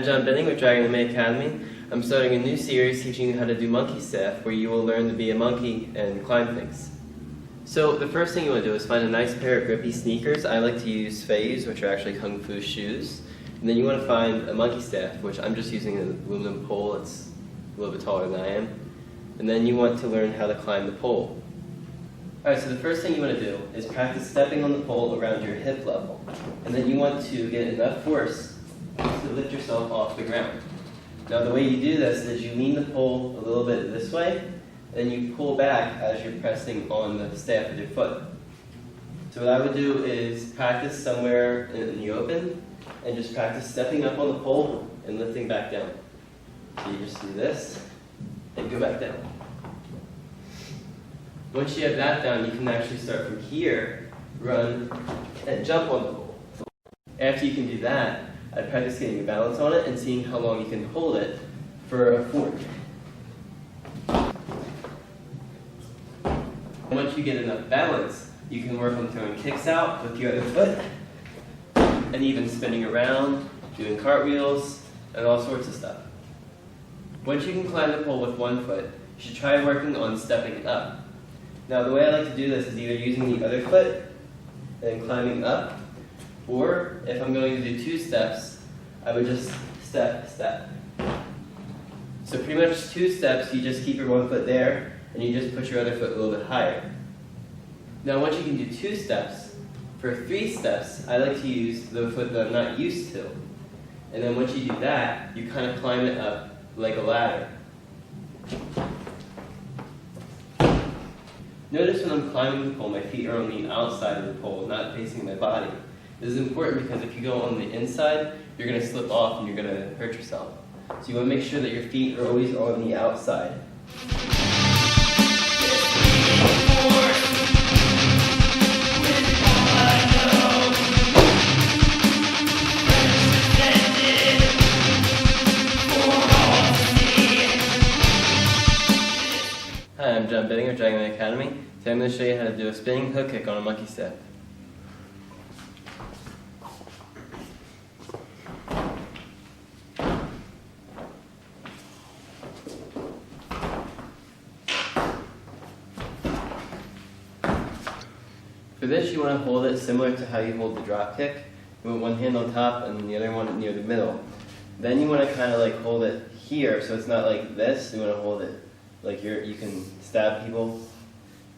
I'm John Benning with Dragon MMA Academy. I'm starting a new series teaching you how to do monkey staff, where you will learn to be a monkey and climb things. So the first thing you want to do is find a nice pair of grippy sneakers. I like to use Fei's, which are actually Kung Fu shoes. And then you want to find a monkey staff, which I'm just using an aluminum pole. It's a little bit taller than I am. And then you want to learn how to climb the pole. Alright, so the first thing you want to do is practice stepping on the pole around your hip level. And then you want to get enough force to lift yourself off the ground. Now the way you do this is you lean the pole a little bit this way, and you pull back as you're pressing on the staff with your foot. So what I would do is practice somewhere in the open, and just practice stepping up on the pole and lifting back down. So you just do this, and go back down. Once you have that down, you can actually start from here, run, and jump on the pole. After you can do that, I practice getting a balance on it and seeing how long you can hold it for a fork. Once you get enough balance, you can work on throwing kicks out with your other foot, and even spinning around, doing cartwheels, and all sorts of stuff. Once you can climb the pole with one foot, you should try working on stepping up. Now the way I like to do this is either using the other foot and climbing up, or if I'm going to do two steps, I would just step, step. So pretty much two steps, you just keep your one foot there, and you just push your other foot a little bit higher. Now once you can do two steps, for three steps, I like to use the foot that I'm not used to. And then once you do that, you kind of climb it up like a ladder. Notice when I'm climbing the pole, my feet are on the outside of the pole, not facing my body. This is important because if you go on the inside, you're going to slip off and you're going to hurt yourself. So you want to make sure that your feet are always on the outside. Hi, I'm John Benning with Dragon MMA Academy. Today I'm going to show you how to do a spinning hook kick on a monkey staff. For this, you want to hold it similar to how you hold the drop kick. You want one hand on top and the other one near the middle. Then you want to kind of like hold it here, so it's not like this. You want to hold it like you can stab people.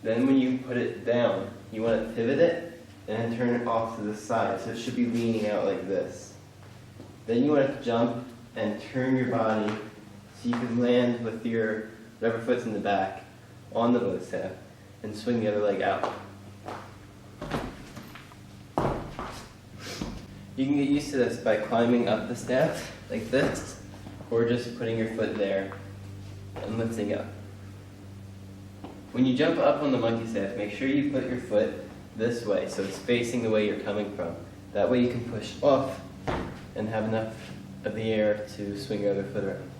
Then when you put it down, you want to pivot it and then turn it off to the side, so it should be leaning out like this. Then you want to jump and turn your body so you can land with your whatever foot's in the back on the boat staff and swing the other leg out. You can get used to this by climbing up the staff like this, or just putting your foot there and lifting up. When you jump up on the monkey staff, make sure you put your foot this way so it's facing the way you're coming from. That way you can push off and have enough of the air to swing your other foot around.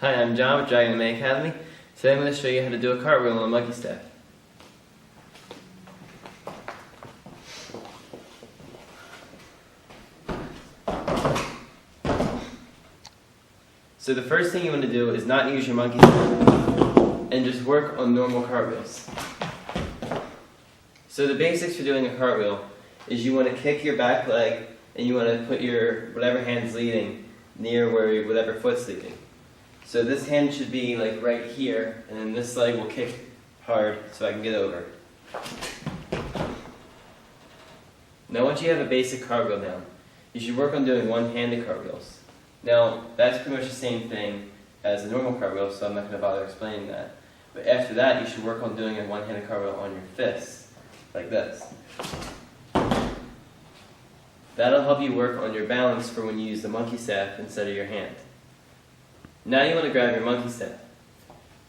Hi, I'm John with Dragon MMA Academy. Today I'm going to show you how to do a cartwheel on a monkey staff. So the first thing you want to do is not use your monkey staff and just work on normal cartwheels. So the basics for doing a cartwheel is you want to kick your back leg and you want to put your whatever hand's leading near where whatever foot's leading. So this hand should be like right here, and then this leg will kick hard so I can get over. Now once you have a basic cartwheel down, you should work on doing one-handed cartwheels. Now that's pretty much the same thing as a normal cartwheel, so I'm not going to bother explaining that. But after that, you should work on doing a one-handed cartwheel on your fists, like this. That'll help you work on your balance for when you use the monkey staff instead of your hand. Now you want to grab your monkey staff.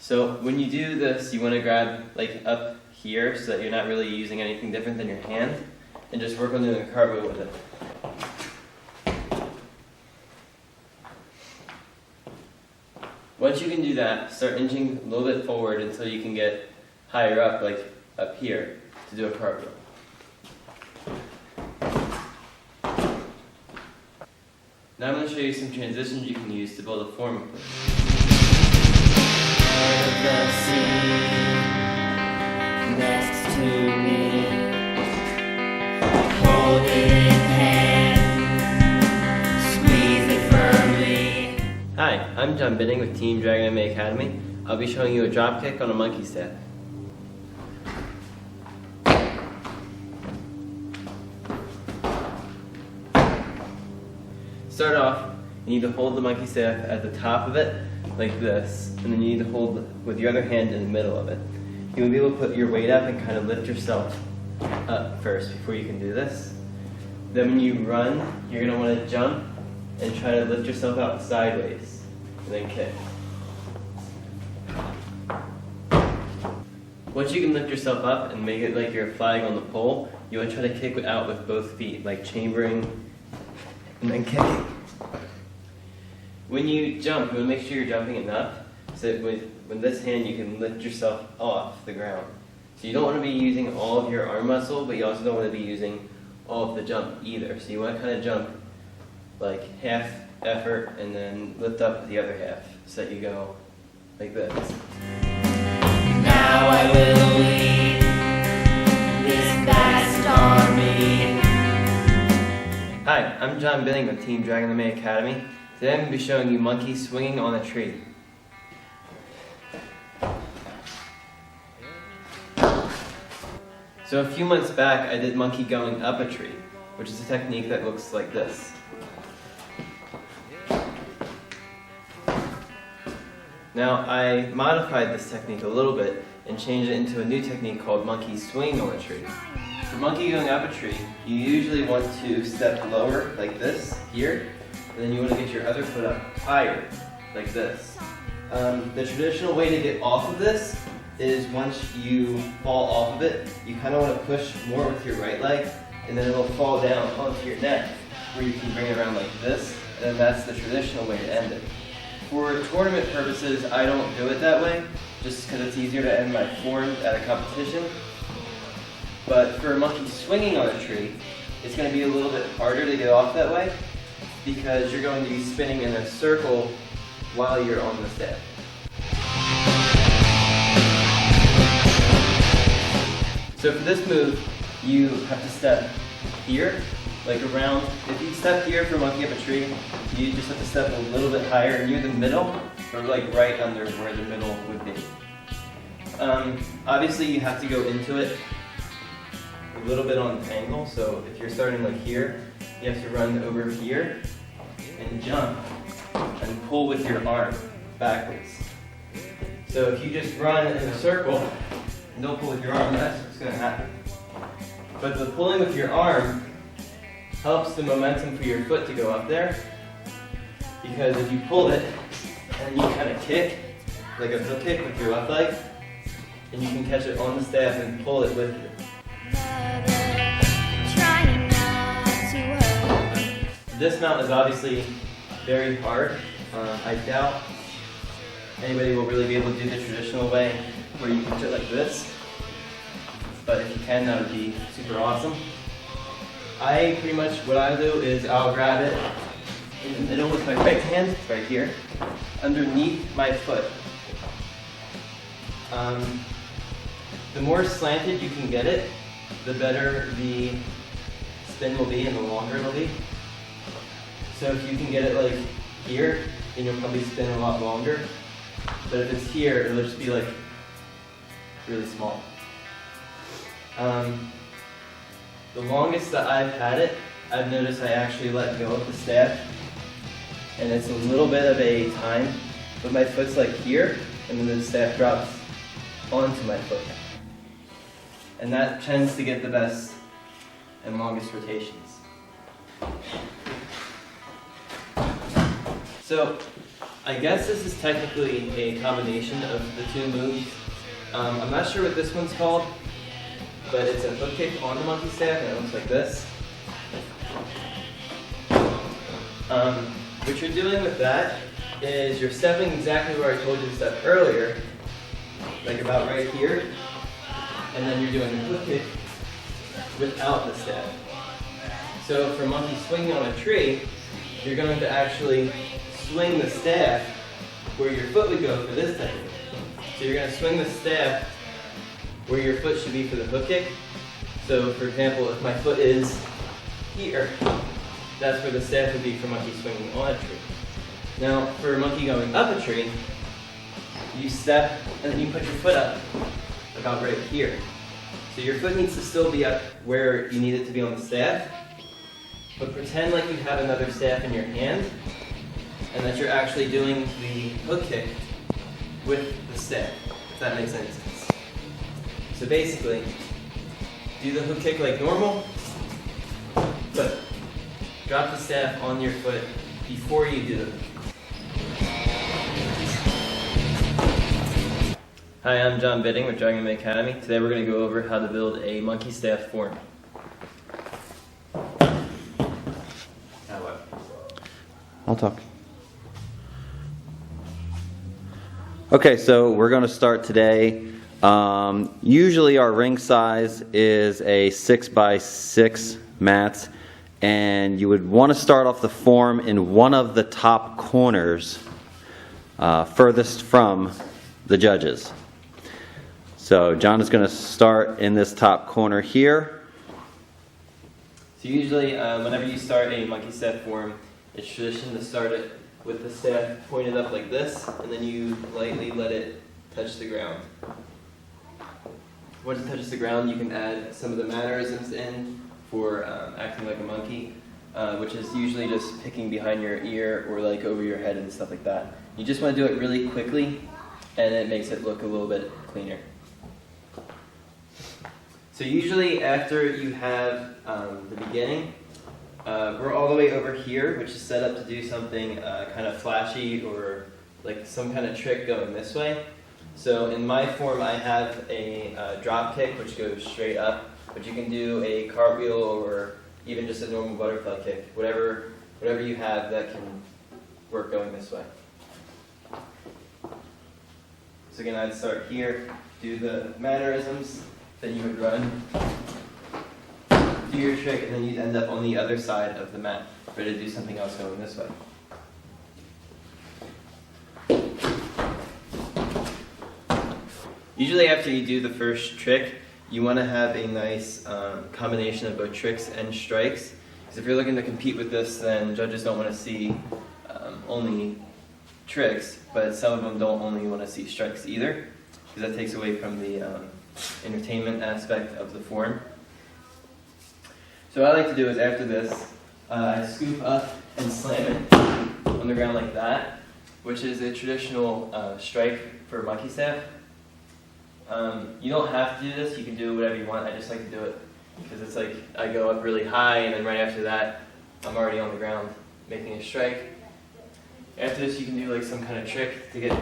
So when you do this, you want to grab like up here so that you're not really using anything different than your hand, and just work on doing a cartwheel with it. Once you can do that, start inching a little bit forward until you can get higher up, like up here, to do a cartwheel. Now I'm going to show you some transitions you can use to build a form of it. The sea next to me, hold it in hand, squeeze it firmly. Hi, I'm John Binning with Team Dragon MMA Academy. I'll be showing you a drop kick on a monkey step. Start off, you need to hold the monkey step at the top of it, like this, and then you need to hold with your other hand in the middle of it. You will be able to put your weight up and kind of lift yourself up first before you can do this. Then when you run, you're going to want to jump and try to lift yourself out sideways, and then kick. Once you can lift yourself up and make it like you're flying on the pole, you want to try to kick out with both feet, like chambering and then kicking. When you jump, you want to make sure you're jumping enough so that with this hand you can lift yourself off the ground. So you don't want to be using all of your arm muscle, but you also don't want to be using all of the jump either. So you want to kind of jump like half effort and then lift up with the other half so that you go like this. Now I will lead this vast army. Hi, I'm John Binning with Team Dragon MMA Academy. Today I'm going to be showing you monkey swinging on a tree. So a few months back I did monkey going up a tree, which is a technique that looks like this. Now I modified this technique a little bit and changed it into a new technique called monkey swinging on a tree. For monkey going up a tree, you usually want to step lower like this, here, and then you want to get your other foot up higher, like this. The traditional way to get off of this is once you fall off of it, you kind of want to push more with your right leg, and then it'll fall down onto your neck, where you can bring it around like this, and that's the traditional way to end it. For tournament purposes, I don't do it that way, just because it's easier to end my form at a competition. But for monkey swinging on a tree, it's going to be a little bit harder to get off that way because you're going to be spinning in a circle while you're on the step. So for this move, you have to step here, like around. If you step here for monkey up a tree, you just have to step a little bit higher near the middle, or like right under where the middle would be. Obviously you have to go into it a little bit on the angle, so if you're starting like here, you have to run over here and jump and pull with your arm backwards. So if you just run in a circle and don't pull with your arm, that's what's going to happen. But the pulling with your arm helps the momentum for your foot to go up there, because if you pull it and you kind of kick, like a hook kick with your left leg, and you can catch it on the staff and pull it with you. This mount is obviously very hard. I doubt anybody will really be able to do the traditional way where you can sit like this, but if you can, that would be super awesome. What I do is I'll grab it in the middle with my right hand, right here, underneath my foot. The more slanted you can get it, the better the spin will be and the longer it'll be. So if you can get it like here, then you'll probably spin a lot longer. But if it's here, it'll just be like really small. The longest that I've had it, I've noticed I actually let go of the staff, and it's a little bit of a time, but my foot's like here, and then the staff drops onto my foot. And that tends to get the best and longest rotations. So, I guess this is technically a combination of the two moves. I'm not sure what this one's called, but it's a hook kick on the monkey staff, and it looks like this. What you're doing with that is you're stepping exactly where I told you to step earlier, like about right here, and then you're doing a hook kick without the step. So for monkey swinging on a tree, you're going to actually swing the staff where your foot would go for this technique. So you're going to swing the staff where your foot should be for the hook kick. So for example, if my foot is here, that's where the staff would be for monkey swinging on a tree. Now for monkey going up a tree, you step and then you put your foot up about right here. So your foot needs to still be up where you need it to be on the staff, but pretend like you have another staff in your hand and that you're actually doing the hook kick with the staff, if that makes any sense. So basically, do the hook kick like normal, but drop the staff on your foot before you do the hook kick. Hi, I'm John Bidding with Dragon Academy. Today we're going to go over how to build a monkey staff form. I'll talk. Okay, so we're going to start today. Usually our ring size is a 6x6 mat, and you would want to start off the form in one of the top corners, furthest from the judges. So John is going to start in this top corner here. So usually whenever you start a monkey staff form, it's tradition to start it with the staff pointed up like this, and then you lightly let it touch the ground. Once it touches the ground, you can add some of the mannerisms in for acting like a monkey, which is usually just picking behind your ear or like over your head and stuff like that. You just want to do it really quickly, and it makes it look a little bit cleaner. So usually after you have the beginning, we're all the way over here, which is set up to do something kind of flashy or like some kind of trick going this way. So in my form, I have a drop kick, which goes straight up, but you can do a cartwheel or even just a normal butterfly kick, whatever you have that can work going this way. So again, I'd start here, do the mannerisms, then you would run, do your trick, and then you'd end up on the other side of the mat, ready to do something else going this way. Usually after you do the first trick, you want to have a nice combination of both tricks and strikes. Because if you're looking to compete with this, then judges don't want to see only tricks, but some of them don't only want to see strikes either, because that takes away from the entertainment aspect of the form. So what I like to do is after this, I scoop up and slam it on the ground like that, which is a traditional strike for monkey staff. You don't have to do this, you can do whatever you want. I just like to do it because it's like I go up really high and then right after that I'm already on the ground making a strike. After this you can do like some kind of trick to get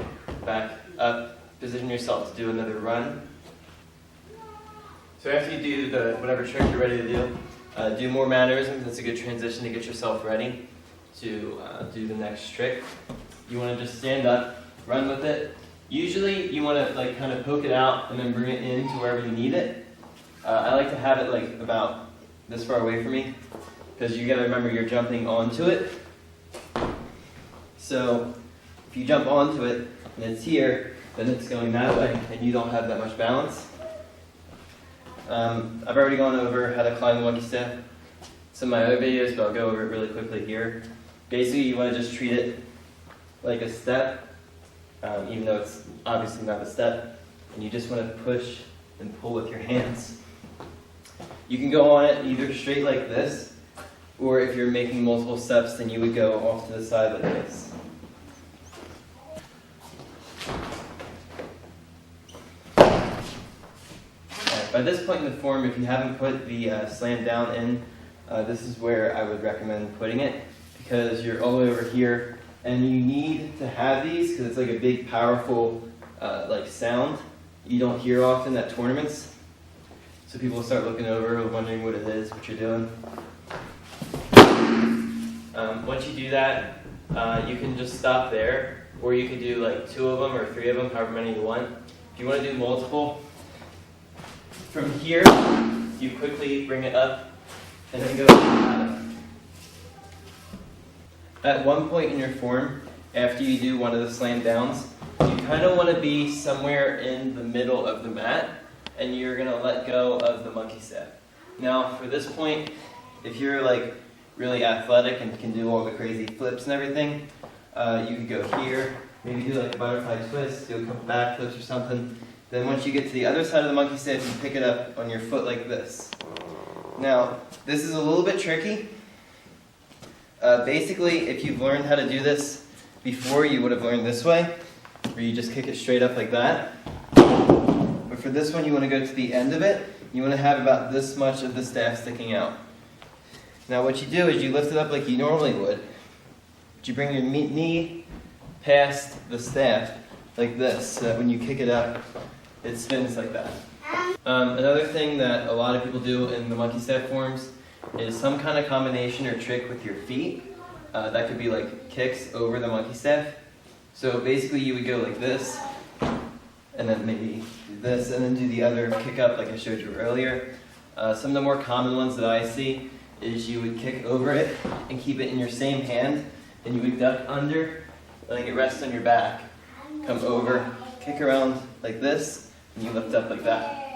back up, position yourself to do another run. So after you do whatever trick you're ready to do more mannerisms. That's a good transition to get yourself ready to do the next trick. You want to just stand up, run with it. Usually you want to like kind of poke it out and then bring it in to wherever you need it. I like to have it like about this far away from me because you got to remember you're jumping onto it. So if you jump onto it and it's here, then it's going that way and you don't have that much balance. I've already gone over how to climb the monkey staff. Some of my other videos, but I'll go over it really quickly here. Basically, you want to just treat it like a step, even though it's obviously not a step, and you just want to push and pull with your hands. You can go on it either straight like this, or if you're making multiple steps, then you would go off to the side like this. By this point in the form, if you haven't put the slam down in, this is where I would recommend putting it because you're all the way over here and you need to have these because it's like a big powerful like sound you don't hear often at tournaments. So people will start looking over, wondering what it is, what you're doing. Once you do that, you can just stop there, or you could do like 2 of them or 3 of them, however many you want. If you want to do multiple, from here, you quickly bring it up and then go. At one point in your form, after you do one of the slam downs, you kind of want to be somewhere in the middle of the mat, and you're going to let go of the monkey step. Now, for this point, if you're like really athletic and can do all the crazy flips and everything, you could go here, maybe do like a butterfly twist, do a couple back flips or something. Then once you get to the other side of the monkey step, you pick it up on your foot like this. Now, this is a little bit tricky. Basically, if you've learned how to do this before, you would have learned this way, where you just kick it straight up like that. But for this one, you want to go to the end of it. You want to have about this much of the staff sticking out. Now what you do is you lift it up like you normally would, but you bring your knee past the staff like this, so that when you kick it up, it spins like that. Another thing that a lot of people do in the monkey staff forms is some kind of combination or trick with your feet. That could be like kicks over the monkey staff. So basically you would go like this, and then maybe do this, and then do the other kick up like I showed you earlier. Some of the more common ones that I see is you would kick over it and keep it in your same hand, and you would duck under, letting it rest on your back. Come over, kick around like this, and you lift up like that.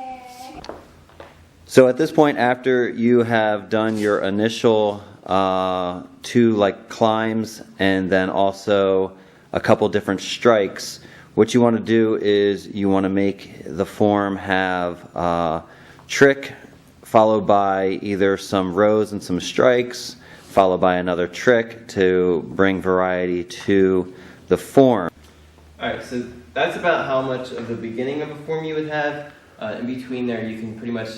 So at this point, after you have done your initial 2 like climbs and then also a couple different strikes, what you want to do is you want to make the form have trick followed by either some rows and some strikes, followed by another trick to bring variety to the form. Alright, so that's about how much of the beginning of a form you would have. In between there, you can pretty much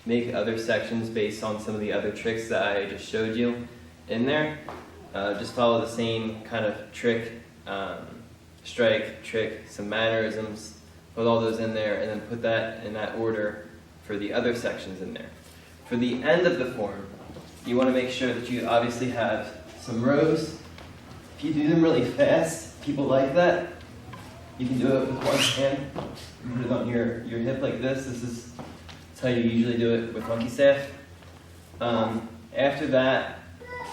make other sections based on some of the other tricks that I just showed you in there. Just follow the same kind of trick, strike, trick, some mannerisms, put all those in there, and then put that in that order for the other sections in there. For the end of the form, you want to make sure that you obviously have some rows. If you do them really fast, people like that. You can do it with one hand. You put it on your hip like this. That's how you usually do it with monkey staff. After that,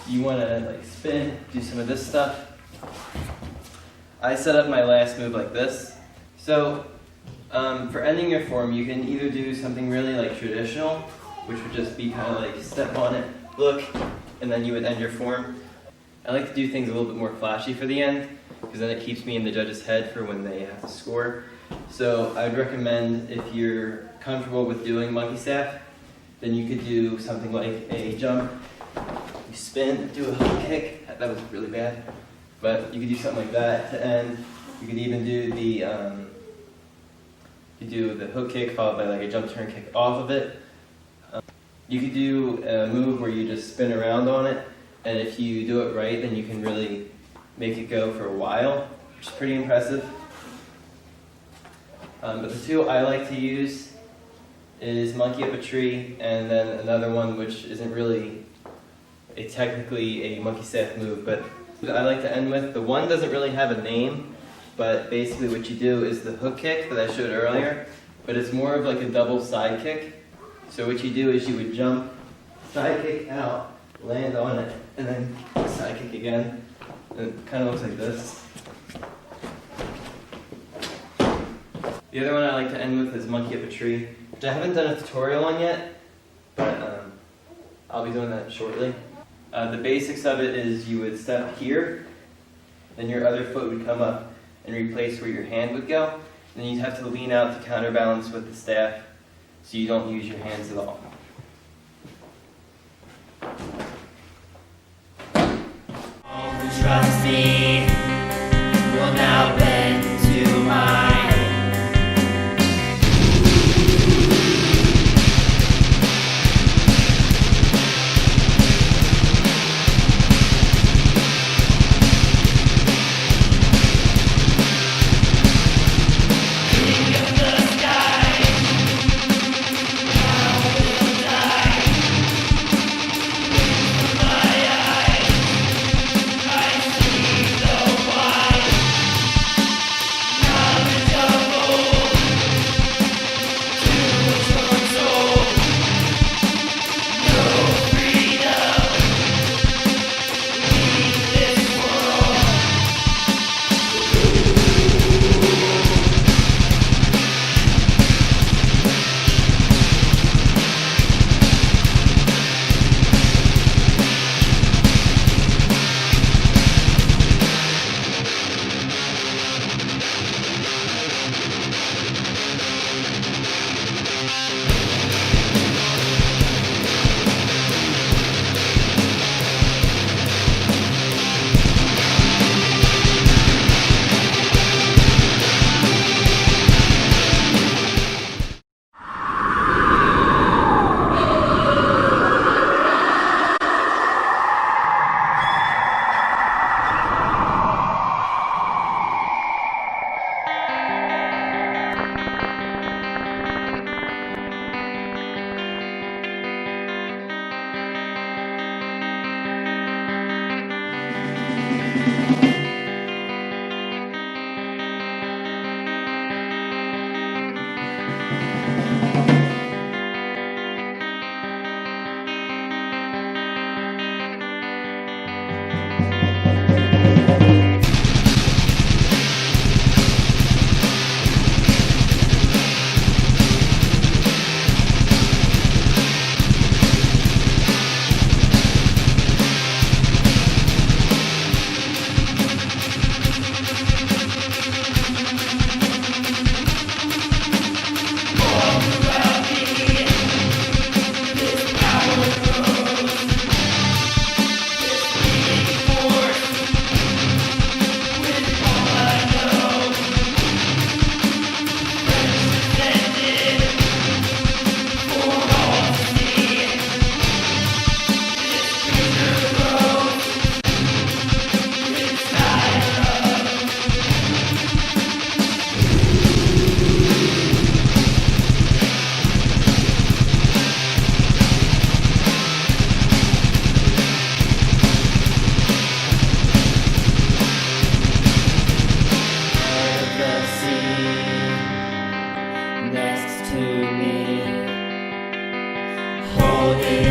you want to like spin, do some of this stuff. I set up my last move like this. So for ending your form, you can either do something really like traditional, which would just be kind of like step on it, look, and then you would end your form. I like to do things a little bit more flashy for the end, because then it keeps me in the judge's head for when they have to score. So I'd recommend, if you're comfortable with doing monkey staff, then you could do something like a jump, you spin, do a hook kick. That was really bad, but you could do something like that to end. You could even do the hook kick followed by like a jump turn kick off of it. You could do a move where you just spin around on it, and if you do it right, then you can really make it go for a while, which is pretty impressive. But the 2 I like to use is monkey up a tree, and then another one which isn't really technically a monkey staff move, but I like to end with. The one doesn't really have a name, but basically what you do is the hook kick that I showed earlier, but it's more of like a double side kick. So what you do is you would jump, side kick out, land on it, and then side kick again. And it kind of looks like this. The other one I like to end with is monkey up a tree, which I haven't done a tutorial on yet, but I'll be doing that shortly. The basics of it is you would step here, then your other foot would come up and replace where your hand would go. Then you'd have to lean out to counterbalance with the staff so you don't use your hands at all. All who trust me will now bend to mine. See to me. Hold it